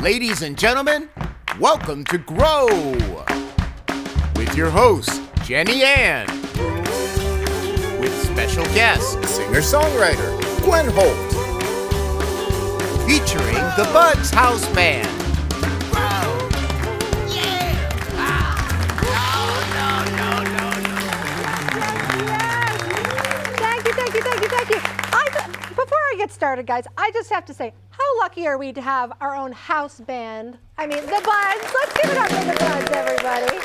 Ladies and gentlemen, welcome to Grow with your host, Jenny Ann, with special guest, singer-songwriter Gwen Holt, featuring the Buds House Band. Thank you. Before I get started, guys, I just have to say, how lucky are we to have our own house band? I mean, the Buds. Let's give it up for the Buds, everybody.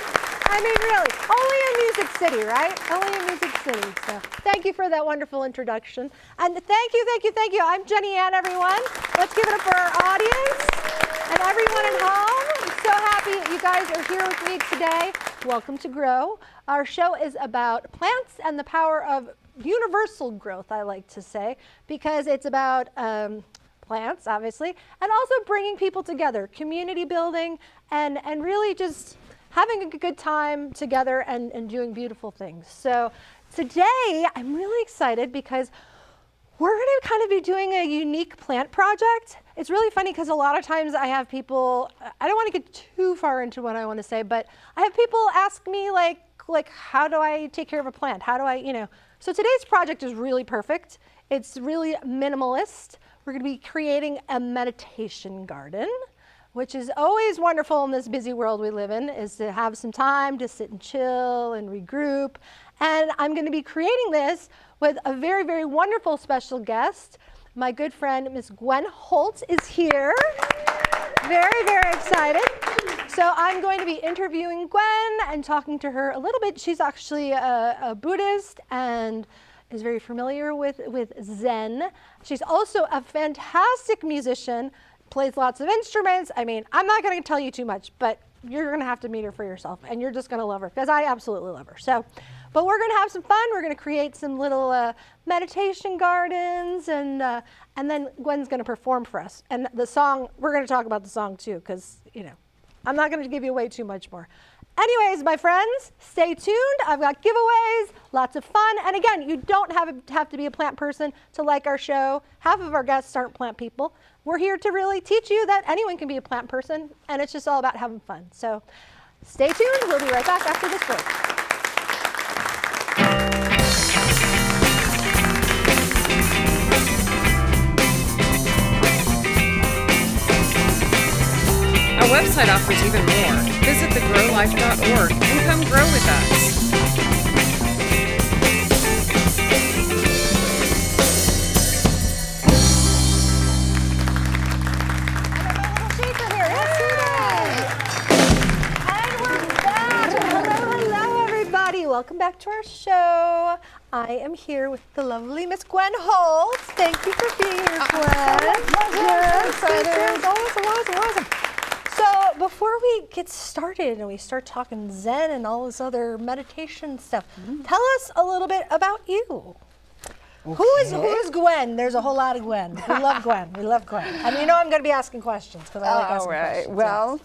I mean, really, only in Music City, right? Only in Music City. So thank you for that wonderful introduction. And thank you. I'm Jenny Ann, everyone. Let's give it up for our audience and everyone at home. I'm so happy that you guys are here with me today. Welcome to Grow. Our show is about plants and the power of universal growth, I like to say, because it's about plants, obviously, and also bringing people together, community building, and really just having a good time together and doing beautiful things. So today, I'm really excited because we're going to kind of be doing a unique plant project. It's really funny because a lot of times I have people, I don't want to get too far into what I want to say, but I have people ask me like how do I take care of a plant? How do I, So today's project is really perfect. It's really minimalist. We're going to be creating a meditation garden, which is always wonderful in this busy world we live in, is to have some time to sit and chill and regroup. And I'm going to be creating this with a very, very wonderful special guest. My good friend, Miss Gwen Holt, is here. Very, very excited. So I'm going to be interviewing Gwen and talking to her a little bit. She's actually a Buddhist and is very familiar with Zen. She's also a fantastic musician, plays lots of instruments. I mean, I'm not going to tell you too much, but you're going to have to meet her for yourself, and you're just going to love her, because I absolutely love her. So, but we're going to have some fun. We're going to create some little meditation gardens, and then Gwen's going to perform for us. And the song, we're going to talk about the song too, because, I'm not going to give you away too much more. Anyways, my friends, stay tuned. I've got giveaways, lots of fun. And again, you don't have to be a plant person to like our show. Half of our guests aren't plant people. We're here to really teach you that anyone can be a plant person, and it's just all about having fun. So stay tuned. We'll be right back after this break. Our website offers even more. Visit thegrowlife.org and come grow with us. And we're back. Hello, everybody. Welcome back to our show. I am here with the lovely Miss Gwen Holt. Thank you for being here, Gwen. Awesome. So before we get started and we start talking Zen and all this other meditation stuff, tell us a little bit about you. Okay. Who is Gwen? There's a whole lot of Gwen. We love Gwen. And I'm going to be asking questions because I like asking questions. Well,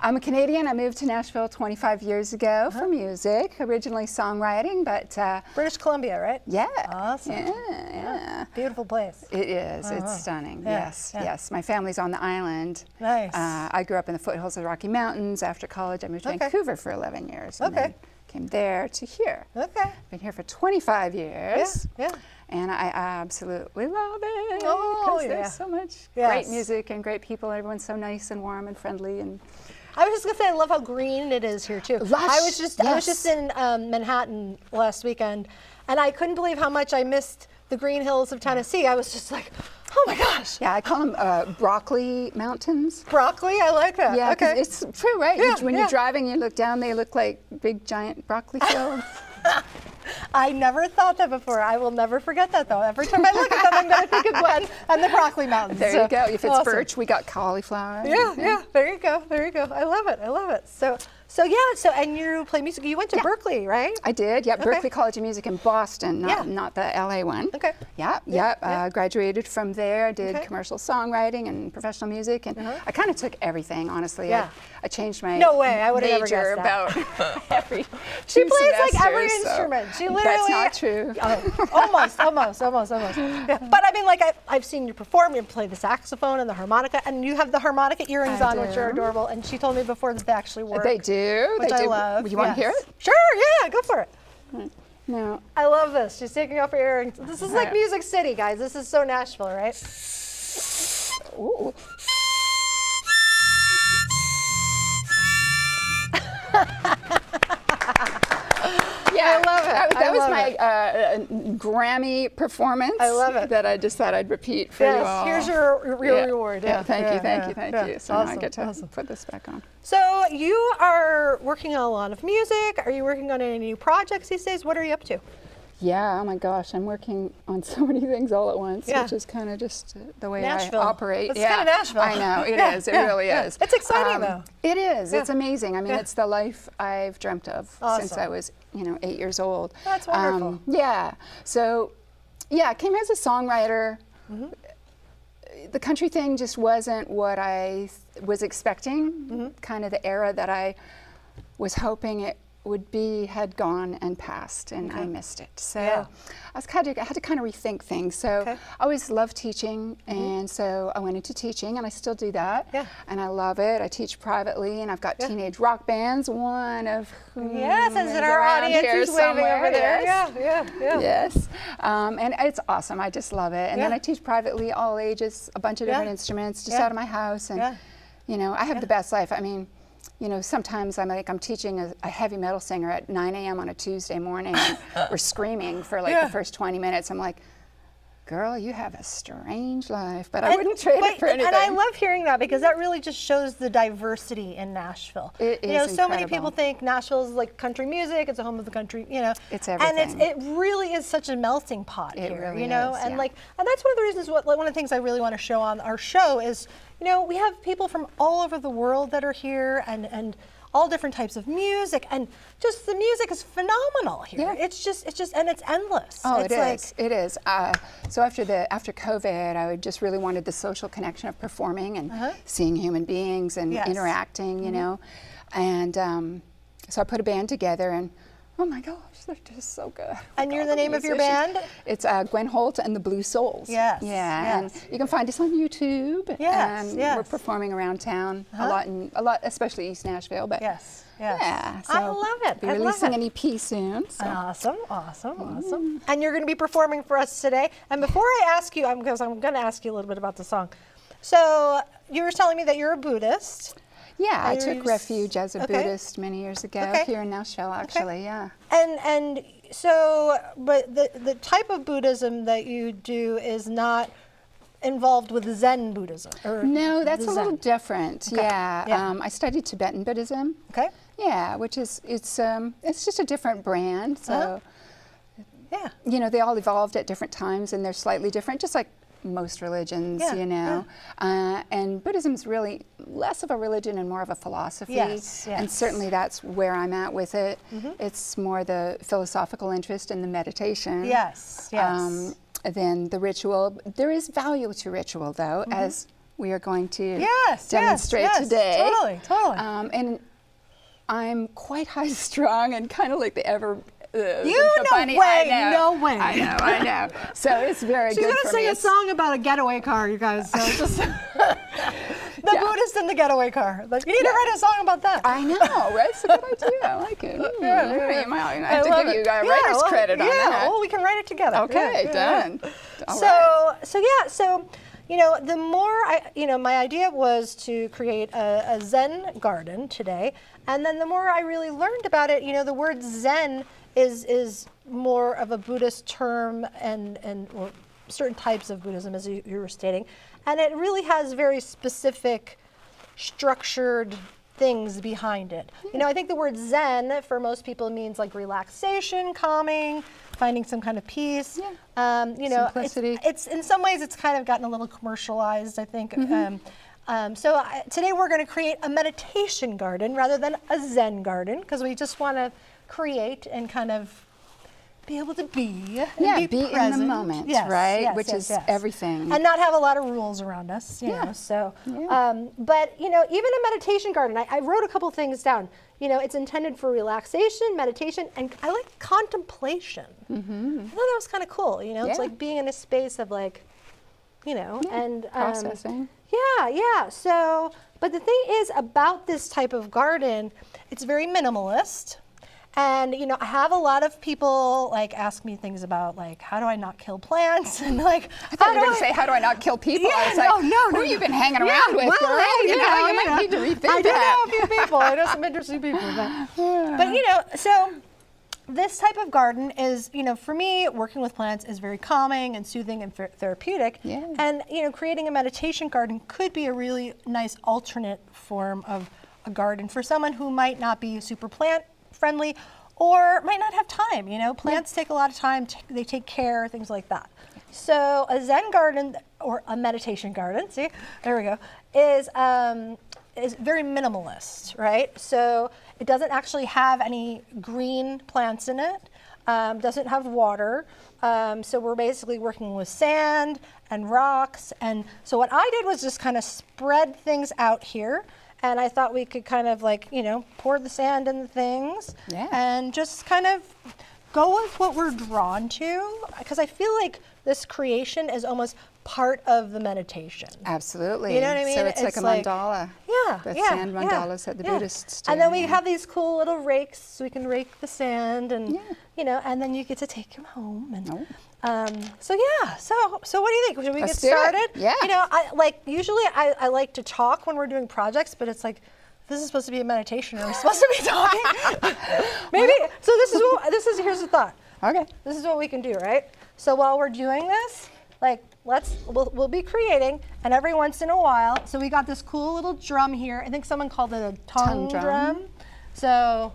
I'm a Canadian. I moved to Nashville 25 years ago for music, originally songwriting, but British Columbia, right? Yeah. Awesome. Yeah. Beautiful place. It is. It's stunning. Yeah. Yes. My family's on the island. Nice. I grew up in the foothills of the Rocky Mountains. After college, I moved to Vancouver for 11 years. And then came there to here. Okay. Been here for 25 years. Yeah. And I absolutely love it. Oh, because there's so much great music and great people. Everyone's so nice and warm and friendly. And I was just gonna say, I love how green it is here too. Lush, I was just in Manhattan last weekend, and I couldn't believe how much I missed the green hills of Tennessee. I was just like, oh my gosh. Yeah, I call them broccoli mountains. Broccoli, I like that. Yeah, okay. It's true, right? Yeah, When you're driving, you look down, they look like big giant broccoli fields. I never thought that before. I will never forget that though. Every time I look at them, I'm going to think of Gwen and the broccoli mountains. There you go. If it's birch, we got cauliflower. Yeah. There you go. I love it. So So and you play music. You went to Berkeley, right? I did. Yeah, Okay. Berkeley College of Music in Boston, not the LA one. Okay. Yeah. Graduated from there. I did Okay. commercial songwriting and professional music, and I kind of took everything, honestly. Yeah. I changed my No way, I would have never major guessed that. about every She two plays like every semesters, so instrument. She literally. That's not true. Almost. Yeah. But I mean, like I've seen you perform. You play the saxophone and the harmonica, and you have the harmonica earrings I on, which do. are adorable. And she told me before that they actually work. They do. Which they I do. love. You want to hear it? Sure. Yeah. Go for it. No. I love this. She's taking off her earrings. This is like Music City, guys. This is so Nashville, right? Ooh. Yeah, I love it. That was love my it. Grammy performance. I love it. That I just thought I'd repeat for you all. Here's your reward. Yeah, thank you. So now I Awesome, get to awesome. put this back on. So you are working on a lot of music. Are you working on any new projects these days? What are you up to? Yeah, oh my gosh, I'm working on so many things all at once, Yeah. which is kind of just the way Nashville. I operate. It's kind of Nashville. I know, it is. It really is. It's exciting though. It is. Yeah. It's amazing. I mean, Yeah. it's the life I've dreamt of since Awesome. I was, 8 years old. That's wonderful. Yeah. So, I came as a songwriter. The country thing just wasn't what I was expecting. Kind of the era that I was hoping it would be had gone and passed, and I missed it. So I had to kind of rethink things. So I always loved teaching, and so I went into teaching, and I still do that. Yeah. And I love it. I teach privately, and I've got teenage rock bands. One of whom Yes, is is in our around audience. here Who's waving somewhere. over there? Yes. Yeah. Yes, and it's awesome. I just love it. And then Yeah. I teach privately, all ages, a bunch of different instruments, just Yeah. out of my house. And I have the best life. I mean, sometimes I'm teaching a heavy metal singer at 9 a.m. on a Tuesday morning, and we're screaming for like the first 20 minutes. I'm like, girl, you have a strange life, but I wouldn't trade it for anything. And I love hearing that because that really just shows the diversity in Nashville. It is so many incredible. people think Nashville is like country music, it's a home of the country, It's everything. And it really is such a melting pot It here, really and is, like, and that's one of the reasons, one of the things I really want to show on our show is, we have people from all over the world that are here, and all different types of music, and just the music is phenomenal here. Yeah. It's just, and it's endless. Oh, it's it is. So after COVID, I just really wanted the social connection of performing and seeing human beings and interacting, and so I put a band together, and oh my gosh, they're just so good. And you're the name of your band? It's Gwen Holt and the Blue Souls. Yes. Yeah, and you can find us on YouTube. Yes, and yes. we're performing around town a lot, especially East Nashville. But Yes. yeah, so I love it. Be I love releasing it. an EP soon. So. Awesome. And you're going to be performing for us today. And before I ask you, because I'm going to ask you a little bit about the song. So you were telling me that you're a Buddhist. Yeah, I And took you're refuge as a okay. Buddhist many years ago Okay. here in Nashville, actually. Yeah. And so, but the type of Buddhism that you do is not involved with Zen Buddhism. Or No, that's the a little Zen. different. Okay. Yeah. I studied Tibetan Buddhism. Okay. Yeah, which is it's just a different brand. So Yeah. they all evolved at different times, and they're slightly different, just like most religions, Yeah, and Buddhism is really less of a religion and more of a philosophy. Yes, And yes. certainly that's where I'm at with it. It's more the philosophical interest in the meditation. Yes. Than the ritual. There is value to ritual, though, as we are going to Yes, demonstrate yes, today. Totally. And I'm quite high-strung and kind of like the ever. No bunny. way, I know. no way. I know. So it's very She's good gonna for sing me. a song about a getaway car, you guys. So just the Buddhist and the getaway car. Like, you need to write a song about that. I know, right? It's a good idea. I like it. I have to give you writer's credit on that. Well, we can write it together. Okay, done. All So the more my idea was to create a Zen garden today, and then the more I really learned about it, the word Zen is more of a Buddhist term or certain types of Buddhism, as you were stating, and it really has very specific, structured things behind it. I think the word Zen for most people means like relaxation, calming, finding some kind of peace. Simplicity. It's in some ways it's kind of gotten a little commercialized, I think. Today we're going to create a meditation garden rather than a Zen garden, because we just want to create and kind of be able to be and be present. in the moment, Yes, right? yes, Which yes, is yes. everything. And not have a lot of rules around us, you know. So, but you know, even a meditation garden, I wrote a couple things down. You know, it's intended for relaxation, meditation, and I like contemplation. I thought that was kind of cool. You know, it's like being in a space of like, you know, and processing. Yeah. So, but the thing is about this type of garden, it's very minimalist. And, you know, I have a lot of people like ask me things about like, how do I not kill plants? And like, I thought you were going to say, how do I not kill people? Yeah, I was like, who have you been hanging around with, well, girl? hey, You might need to rethink I do that. know a few people. I know some interesting people. But you know, so this type of garden is, you know, for me, working with plants is very calming and soothing and therapeutic. Yeah. And, you know, creating a meditation garden could be a really nice alternate form of a garden for someone who might not be super plant friendly or might not have time. You know, plants take a lot of time, they take care, things like that. So a Zen garden or a meditation garden, see, there we go, is very minimalist, right? So it doesn't actually have any green plants in it, doesn't have water. So we're basically working with sand and rocks. And so what I did was just kind of spread things out here. And I thought we could kind of like, you know, pour the sand in the things and just kind of go with what we're drawn to. Because I feel like this creation is almost part of the meditation. Absolutely. You know what I mean? So it's like a mandala. The sand mandalas that the Buddhists do. And then we have these cool little rakes, so we can rake the sand, and you know, and then you get to take them home. And so what do you think? Should we get started? Yeah. You know, usually I like to talk when we're doing projects, but it's like, this is supposed to be a meditation. Are we supposed to be talking? Maybe. So here's the thought. Okay. This is what we can do, right? So while we're doing this, like, we'll be creating, and every once in a while, so we got this cool little drum here. I think someone called it a tongue drum. So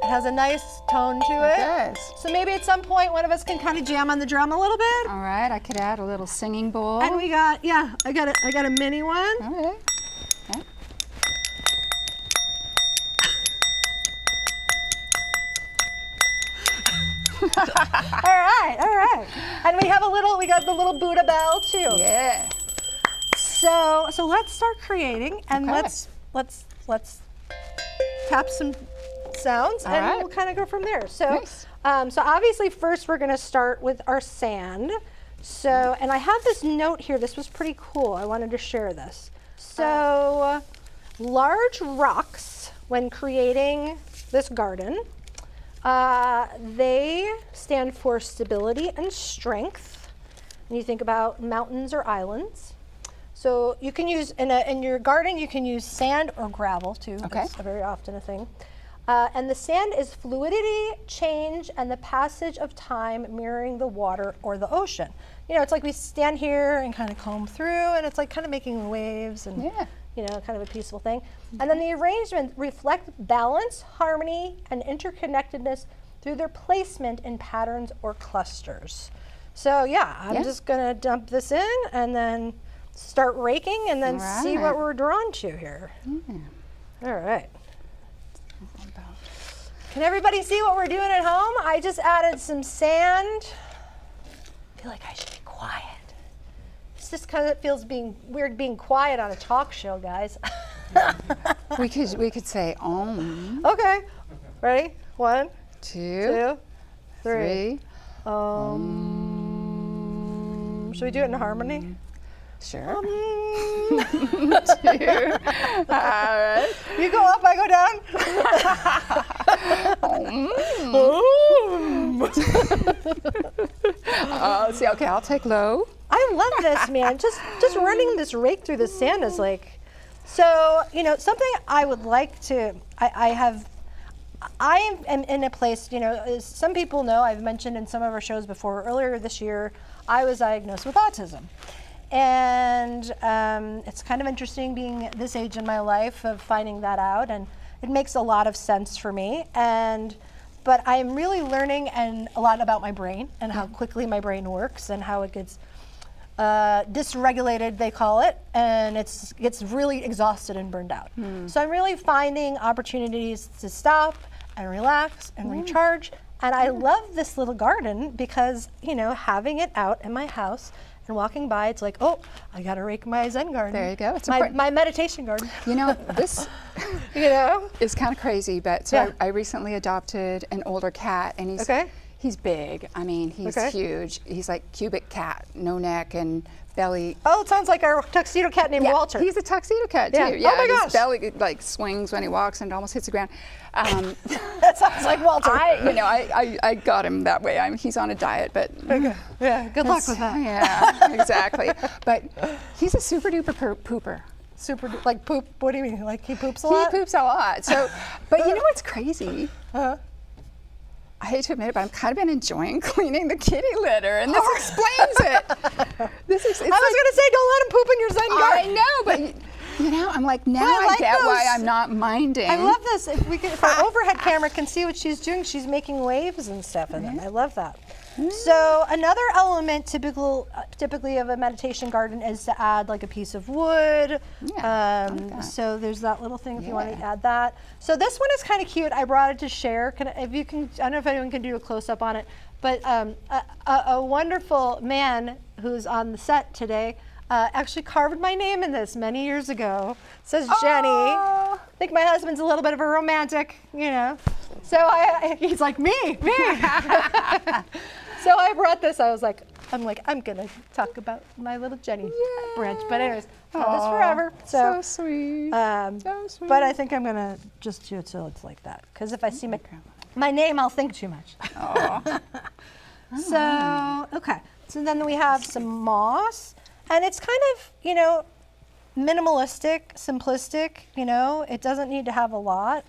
it has a nice tone to it. It does. So maybe at some point, one of us can kind of jam on the drum a little bit. All right, I could add a little singing bowl. And we got, I got a mini one. All right. Okay. All right. And we got the little Buddha bell too. Yeah. So let's start creating, and let's tap some sounds, and we'll kind of go from there. So, Nice. So obviously first we're going to start with our sand. So, and I have this note here. This was pretty cool. I wanted to share this. So, large rocks, when creating this garden, they stand for stability and strength. When you think about mountains or islands. So you can use, in your garden, you can use sand or gravel too. Okay. That's very often a thing. And the sand is fluidity, change, and the passage of time mirroring the water or the ocean. You know, it's like we stand here and kind of comb through, and it's like kind of making waves and, you know, kind of a peaceful thing. And then the arrangement reflect balance, harmony, and interconnectedness through their placement in patterns or clusters. So I'm just gonna dump this in and then start raking and then see what we're drawn to here. All right. Can everybody see what we're doing at home? I just added some sand. I feel like I should be quiet. It's just because it feels weird being quiet on a talk show, guys. We could say om. Okay. Ready? 1, 2, 2, 3. Should we do it in harmony? Sure. 2. All right. You go up, I go down. Okay, I'll take low. I love this, man. Just running this rake through the sand is like, so, you know, something I would like to, I am in a place, you know, as some people know, I've mentioned in some of our shows before, earlier this year, I was diagnosed with autism. And it's kind of interesting being at this age in my life of finding that out, and it makes a lot of sense for me. But I'm really learning a lot about my brain and how quickly my brain works and how it gets dysregulated, they call it, and gets really exhausted and burned out. So I'm really finding opportunities to stop and relax and recharge. And I love this little garden because, you know, having it out in my house and walking by, it's like, oh, I gotta rake my Zen garden. There you go. It's my meditation garden. You know, this You know? is kind of crazy, but so Yeah. I recently adopted an older cat, and he's big. I mean, he's huge. He's like cubic cat, no neck and belly. Oh, it sounds like our tuxedo cat named Walter. He's a tuxedo cat too. Yeah. Yeah, Oh my his gosh. belly like swings when he walks and almost hits the ground. That sounds like Walter. I got him that way. He's on a diet, but Yeah, good luck with that. yeah, exactly. But he's a super duper pooper. Super, like poop, what do you mean? Like he poops a He lot? poops a lot. So, but you know what's crazy? I hate to admit it, but I've kind of been enjoying cleaning the kitty litter, and this explains it. I was gonna say, don't let him poop in your Zen garden. I know, but you know, I'm like, now I I like get why those. I'm not minding. I love this. If our overhead camera can see what she's doing, she's making waves and stuff in them. I love that. So another element typically of a meditation garden is to add like a piece of wood. Yeah, I like that. So there's that little thing if you want to add that. So this one is kind of cute. I brought it to share. I don't know if anyone can do a close up on it, but a wonderful man who's on the set today actually carved my name in this many years ago. It says Jenny. I think my husband's a little bit of a romantic, you know. So he's like, me. So I brought this. I'm gonna talk about my little Jenny branch. But anyways, held this forever. So sweet. So sweet. But I think I'm gonna just do it so it's like that. Because if I see my name, I'll think too much. So okay. So then we have some moss, and it's kind of, you know, minimalistic, simplistic. You know, it doesn't need to have a lot.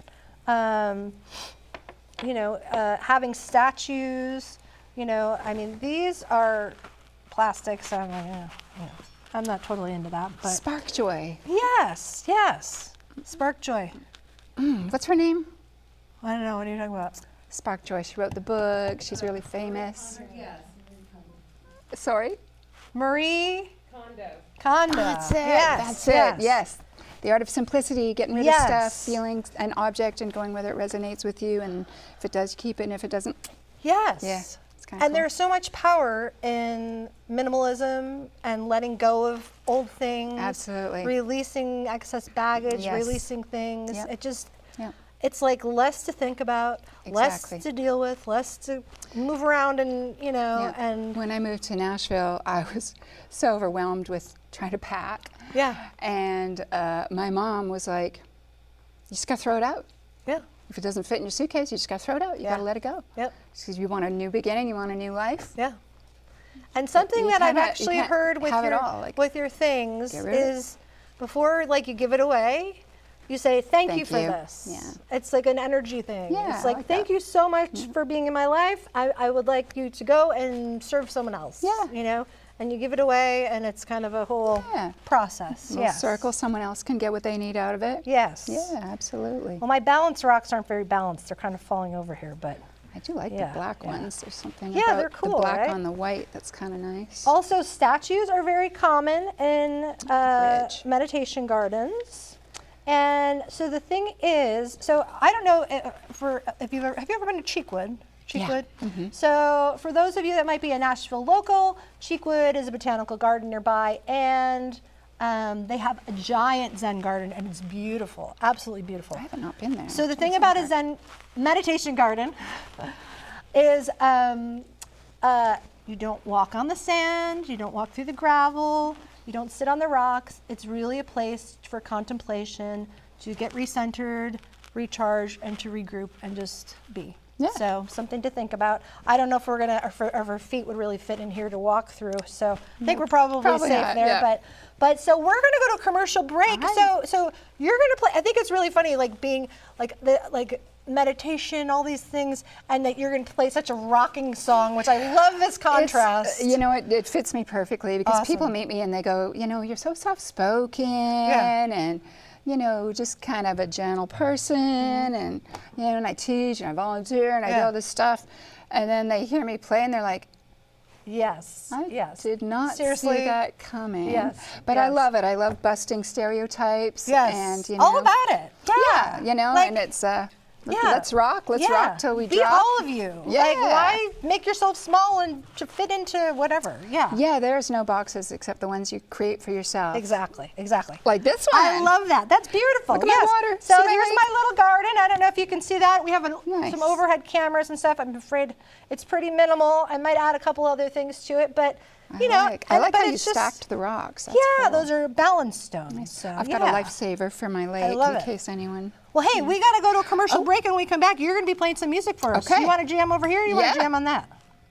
You know, having statues. You know, I mean, these are plastics. So I'm like, I'm not totally into that. But Spark Joy. yes, Spark Joy. What's her name? I don't know. What are you talking about? Spark Joy. She wrote the book. She's really famous. Sorry? Marie Kondo. That's it. Yes, That's it. Yes. The art of simplicity, getting rid of Yes. stuff, feeling an object and going whether it resonates with you, and if it does, keep it, and if it doesn't, Yes. yeah. It's kind of And there's so much power in minimalism and letting go of old things. Absolutely. Releasing excess baggage, Yes. releasing things. Yep. It just, Yep. it's like less to think about, Exactly. less to deal with, less to move around and, you know, Yeah. and When I moved to Nashville, I was so overwhelmed with trying to pack. yeah, And my mom was like, you just gotta throw it out. yeah, If it doesn't fit in your suitcase, you just gotta throw it out. You Yeah. gotta let it go. yep, Because you want a new beginning, you want a new life. yeah. And something You that I've cannot- you actually can't heard with have it your, all, like, with your things get rid of it. is before like you give it away, you say thank you Thank for you. this. Yeah. It's like an energy thing. Yeah, It's I like like thank that. you so much for being in my life. I would like you to go and serve someone else. Yeah. You know, and you give it away, and it's kind of a whole Yeah. process. Little Yes. circle, someone else can get what they need out of it. Yes. Yeah, absolutely. Well, my balance rocks aren't very balanced. They're kind of falling over here, but I do like Yeah, the black yeah. ones. There's something Yeah, about they're cool, the black right? on the white that's kind of nice. also statues are very common in Bridge. meditation gardens. And so the thing is, so I don't know have you ever been to Cheekwood? Yeah. Cheekwood. So for those of you that might be a Nashville local, Cheekwood is a botanical garden nearby, and they have a giant Zen garden, and it's beautiful, absolutely beautiful. I have not been there. So the thing What's about in a there? Zen meditation garden is you don't walk on the sand, you don't walk through the gravel, you don't sit on the rocks. It's really a place for contemplation, to get recentered, recharge, and to regroup and just be. Yeah. So something to think about. I don't know if if our feet would really fit in here to walk through. So I think we're probably safe not, there. yeah. But so we're gonna go to a commercial break. All right. So you're gonna play. I think it's really funny, like being like meditation, all these things, and that you're gonna play such a rocking song, which I love this contrast. You know, it fits me perfectly because Awesome. people meet me and they go, you know, you're so soft-spoken and, you know, just kind of a gentle person, and, you know, and I teach and I volunteer and I do Yeah. all this stuff. And then they hear me play and they're like, Yes. I yes. did not Seriously. see that coming. Yes. But I yes. love it. I love busting stereotypes. Yes. And, you know, all about it. Yeah, you know, Like, and it's yeah. let's rock. Let's rock till we Be drop. all of you. Yeah. Like, why make yourself small and to fit into whatever? Yeah. Yeah, there's no boxes except the ones you create for yourself. Exactly. Exactly. Like this one. I love that. That's beautiful. Look at my yes. water. So See my here's lake? my little garden. I don't know if you can see that. We have Nice. some overhead cameras and stuff. I'm afraid it's pretty minimal. I might add a couple other things to it, but you know, I like but how you it's just, stacked the rocks. That's yeah, cool. those are balance stones. So, I've got a lifesaver for my lake love in it. case anyone. Well, hey, we got to go to a commercial break, and when we come back, you're going to be playing some music for us. Okay. You want to jam over here, or you want Yeah. to jam on that?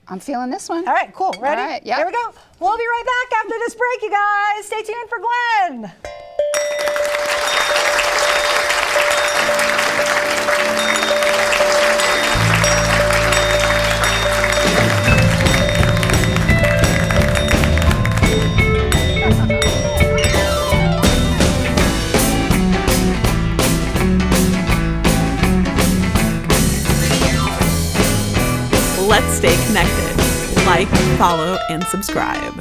I'm feeling this one. All right, cool. Ready? All right, yeah. Here we go. We'll be right back after this break, you guys. Stay tuned for Gwen. Let's stay connected. Like, follow, and subscribe.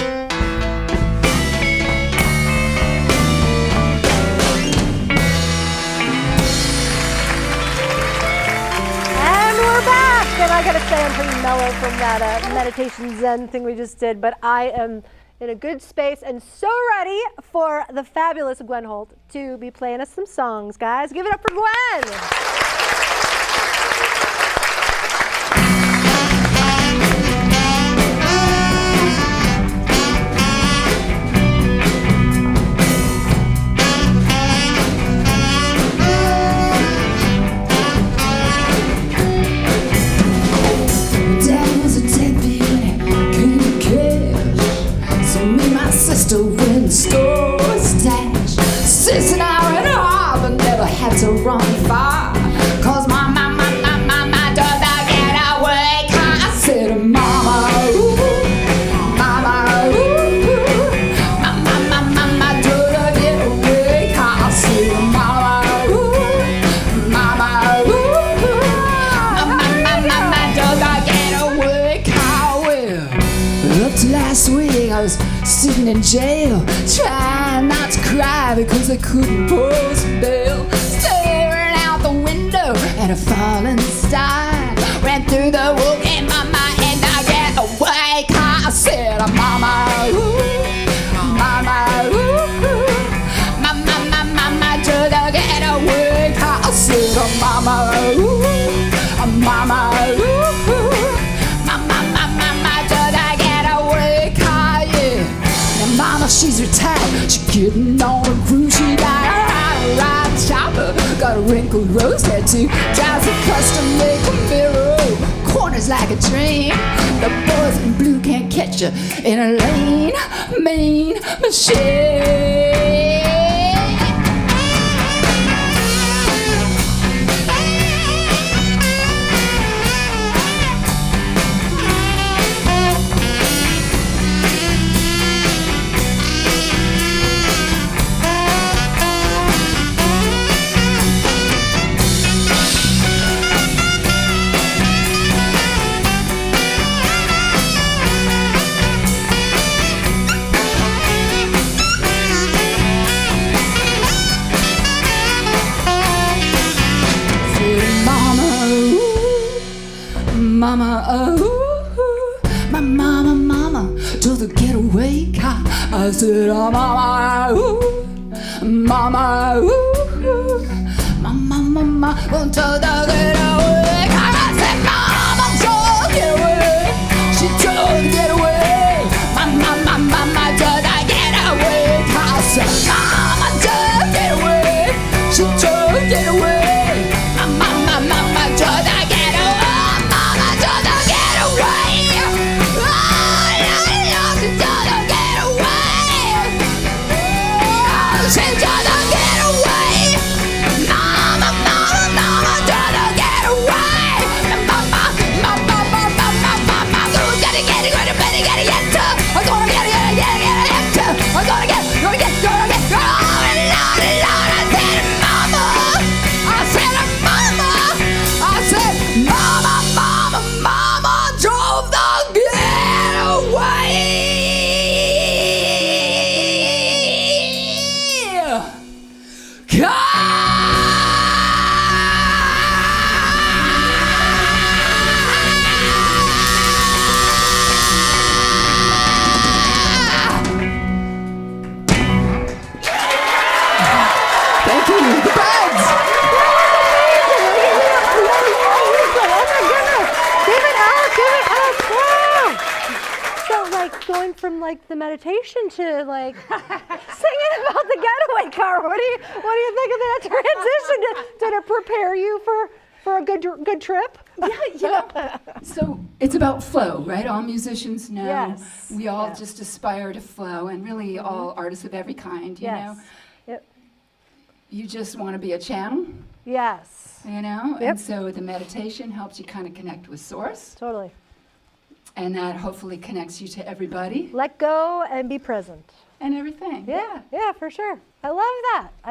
And we're back. And I got to say, I'm pretty mellow from that meditation Zen thing we just did, but I am in a good space and so ready for the fabulous Gwen Holt to be playing us some songs, guys. Give it up for Gwen. Dad was a deadbeat and he couldn't care. So me and my sister went to store stash. Sis and I ran hard but never had to run far. Cause my daughter get away. I said, Mama, ooh, Mama, ooh, my daughter get away. I said, Mama, ooh, Mama, ooh, my daughter get away. Well, up to last week I was sitting in jail, trying not to cry because I couldn't post bail. Staring out the window at a falling star. Ran through the woods in my mind and I get away. I said, Mama, ooh, Mama, ooh, Mama, daughter get away. I said, Mama, ooh, Mama, ooh, Mama, daughter get away. Yeah. Now Mama, she's retired. She getting on a cruise. She got a ride chopper, got a wrinkled rose tattoo, drives a custom made Camaro, corners like a dream. The boys in blue can't catch her in a lane, mean machine. Mama, oh, my mama, told her get away. I said, oh, mama, ooh, mama, ooh, mama, told her get away. I said, mama, told her get away. She told her get away. Mama, told her get away. I said, mama, told her get away. She told her get away. Mama, told her get away. Gonna get, Thank you. The Buds. So like going from like the meditation to like singing about the getaway car. What do you think of that transition? Did it prepare you for a good trip? Yeah. So it's about flow, right? All musicians know. Yes. We all just aspire to flow, and really all artists of every kind, you know. Yep. You just want to be a channel, Yes. you know? Yep. And so the meditation helps you kind of connect with Source, Totally. and that hopefully connects you to everybody Let go and be present. and everything. Yeah, for sure. I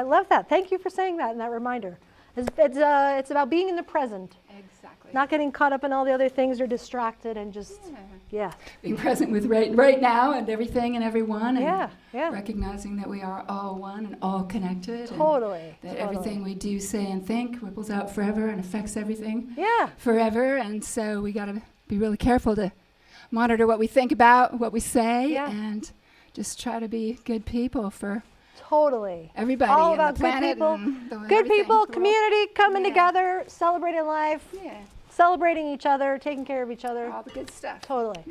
love that. Thank you for saying that and that reminder. It's about being in the present, Exactly. not getting caught up in all the other things or distracted and just, yeah. Being present with right now and everything and everyone, and Yeah. recognizing that we are all one and all connected. Totally. And that everything we do, say, and think ripples out forever and affects everything Yeah. forever. And so we got to be really careful to monitor what we think about, what we say, Yeah. and just try to be good people for Totally. everybody All and about the good planet people, and good everything, people, the world. community coming Yeah. together, celebrating life, Yeah, celebrating each other, taking care of each other. all the good stuff. Totally.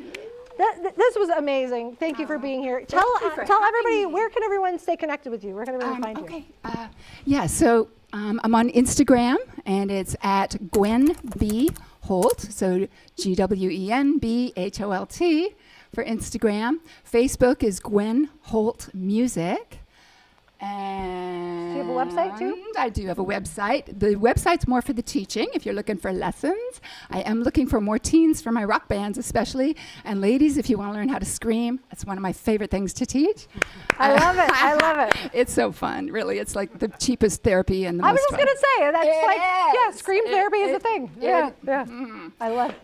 This was amazing. Thank you for being here. Tell you for tell having everybody, me. where can everyone stay connected with you? Where can everyone find you? Okay. So I'm on Instagram, and it's at Gwen B. Holt. So GwenBHolt for Instagram. Facebook is Gwen Holt Music. And Do you have a website too? I do have a website. The website's more for the teaching, if you're looking for lessons. I am looking for more teens for my rock bands especially. And ladies, if you want to learn how to scream, that's one of my favorite things to teach. I love it. I love it. It's so fun, really. It's like the cheapest therapy and the I most was just fun. going to say, that's It like, yeah, is. scream therapy is a thing. Yeah. I love it.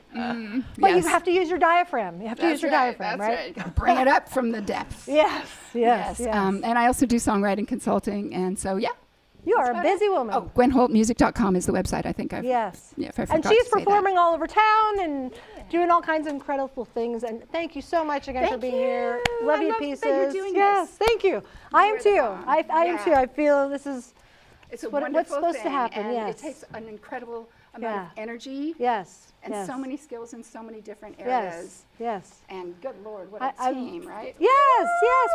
But you Yes. have to use your diaphragm. You have to use your diaphragm, right? Bring it up from the depths. Yes. And I also do songwriting consulting, and so You are a about busy it. woman. Oh, GwenHoltMusic.com is the website. I think I've Yes. Yeah, if I And forgot she's to say that. performing all over town and doing all kinds of incredible things. And thank you so much again for Thank being you. here. Love I you love pieces. that you're doing yes, this. thank you. I am are the too. bomb. I am Yeah. too. I feel this is It's a what's wonderful supposed to thing, happen. and Yes. it takes an incredible amount of energy Yes. and yes. so many skills in so many different Yes. areas. Yes. And good Lord, what I- a I'm- team, right? Yes,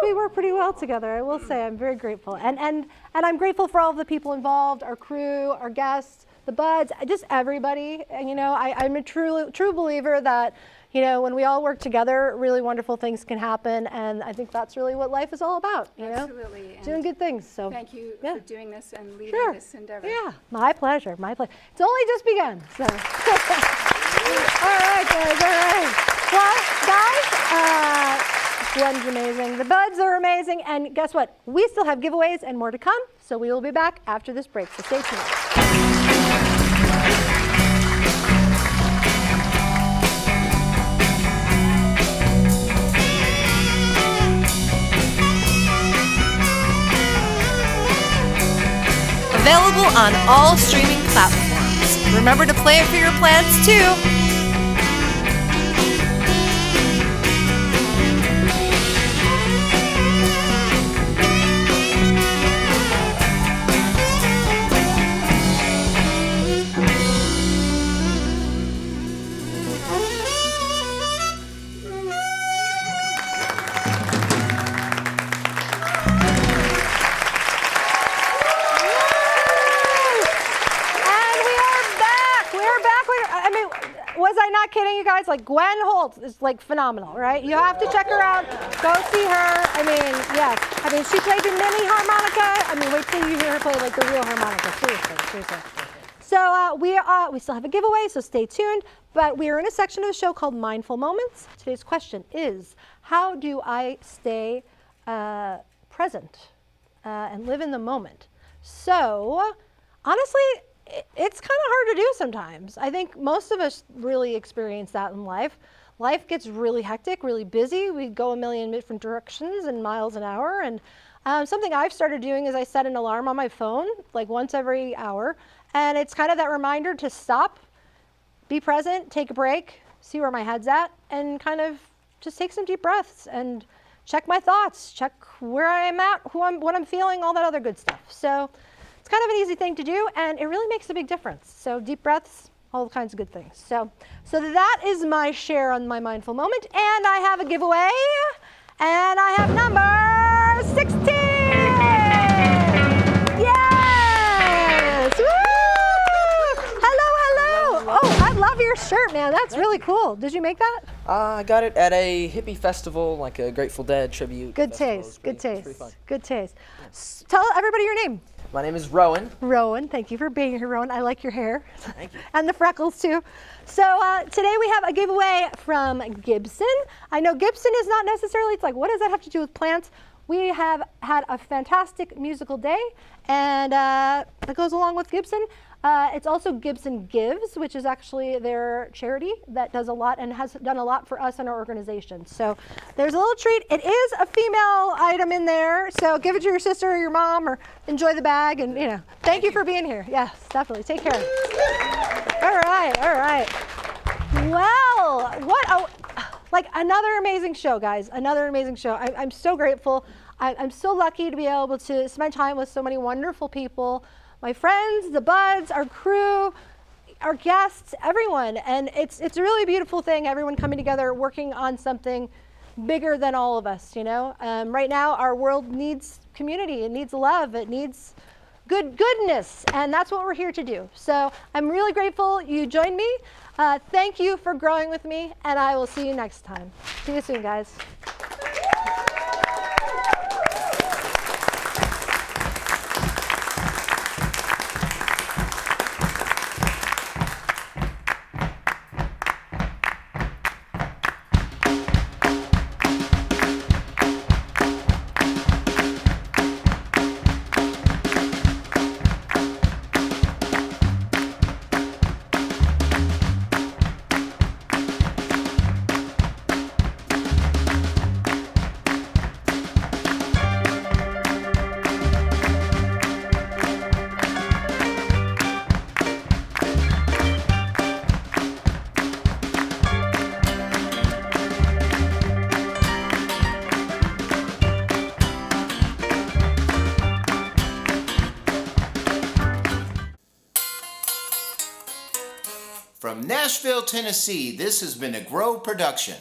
we work pretty well together. I will say I'm very grateful, and I'm grateful for all of the people involved, our crew, our guests, the buds, just everybody. And I'm a true believer that when we all work together, really wonderful things can happen, and I think that's really what life is all about. Absolutely. And doing good things. So thank you yeah. for doing this and leading Sure. this endeavor. Yeah, my pleasure. It's only just begun. So. All right, guys. All right. Well, guys, Gwen's amazing. The buds are amazing. And guess what? We still have giveaways and more to come. So we will be back after this break. So stay tuned. Available on all streaming platforms. Remember to play it for your plans too. Was I not kidding you guys? Like Gwen Holt is like phenomenal, right? You have to check her out. Go see her. I mean, yes. I mean, she played the mini harmonica. I mean, wait till you hear her play like the real harmonica. Seriously. So we still have a giveaway, so stay tuned. But we are in a section of the show called Mindful Moments. Today's question is, how do I stay present and live in the moment? So honestly, it's kind of hard to do sometimes. I think most of us really experience that in life. Life gets really hectic, really busy. We go a million different directions and miles an hour. And something I've started doing is I set an alarm on my phone, like once every hour. And it's kind of that reminder to stop, be present, take a break, see where my head's at, and kind of just take some deep breaths and check my thoughts, check where I am at, what I'm feeling, all that other good stuff. So it's It's kind of an easy thing to do, and it really makes a big difference. So deep breaths, all kinds of good things. So that is my share on my mindful moment, and I have a giveaway, and I have number 16. Yes! Woo! Hello. Oh, I love your shirt, man. That's really cool. Did you make that? I got it at a hippie festival, like a Grateful Dead tribute. Good festival. taste. It's pretty fun. Good taste. Tell everybody your name. My name is Rowan. Rowan, thank you for being here, Rowan. I like your hair. Thank you. And the freckles, too. So today we have a giveaway from Gibson. I know Gibson is not necessarily, it's like, what does that have to do with plants? We have had a fantastic musical day, and that goes along with Gibson. It's also Gibson Gives, which is actually their charity that does a lot and has done a lot for us and our organization. So there's a little treat. It is a female item in there, so give it to your sister or your mom, or enjoy the bag, and thank you for being here. Yes, definitely. Take care. All right. Well, like another amazing show, guys. Another amazing show. I'm so grateful. I'm so lucky to be able to spend time with so many wonderful people. My friends, the buds, our crew, our guests, everyone. And it's a really beautiful thing, everyone coming together, working on something bigger than all of us, Right now, our world needs community. It needs love. It needs goodness. And that's what we're here to do. So I'm really grateful you joined me. Thank you for growing with me, and I will see you next time. See you soon, guys. From Nashville, Tennessee, this has been a Grow production.